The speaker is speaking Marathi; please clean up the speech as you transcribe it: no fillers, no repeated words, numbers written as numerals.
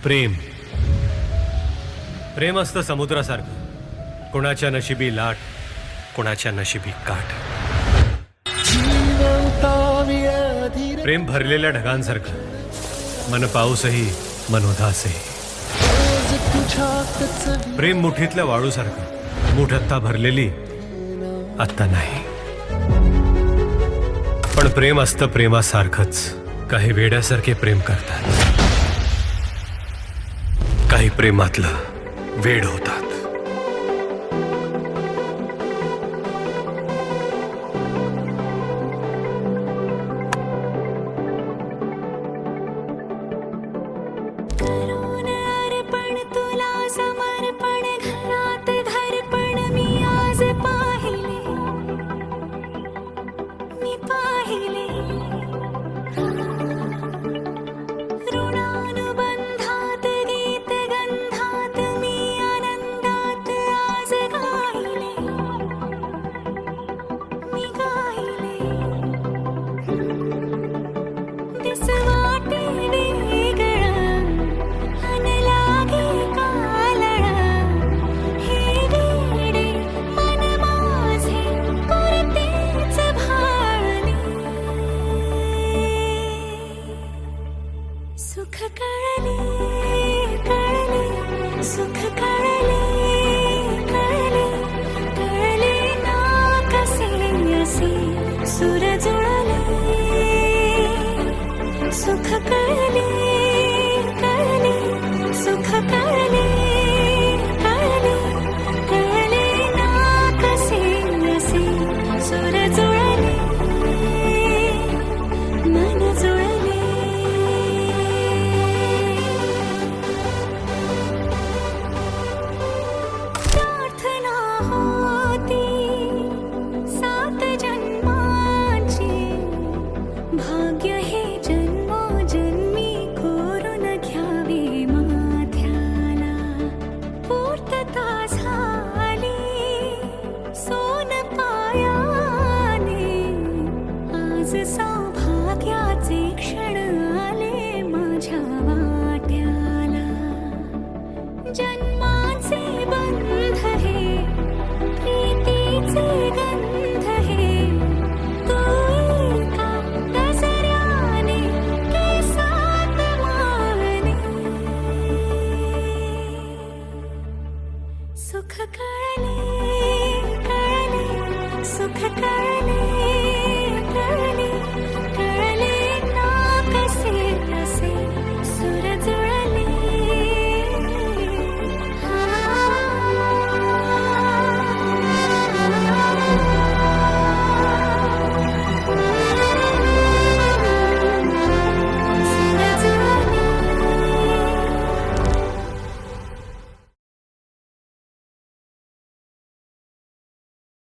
प्रेम प्रेम असतं समुद्रासारखं, कोणाच्या नशिबी लाट, कोणाच्या नशिबी काठ. प्रेम भरलेल्या ढगांसारखं, मन पाऊसही मनोदासही. प्रेम मुठीतल्या वाळूसारखं, मुठ आत्ता भरलेली आत्ता नाही. पण प्रेम असतं प्रेमासारखंच. काही वेड्यासारखे प्रेम करतात, काही प्रेमातलं वेड होतात. सुख कळले कळले, सुख कळले कळले, कळले ना कसे असे सूर जुळले. सुख कळले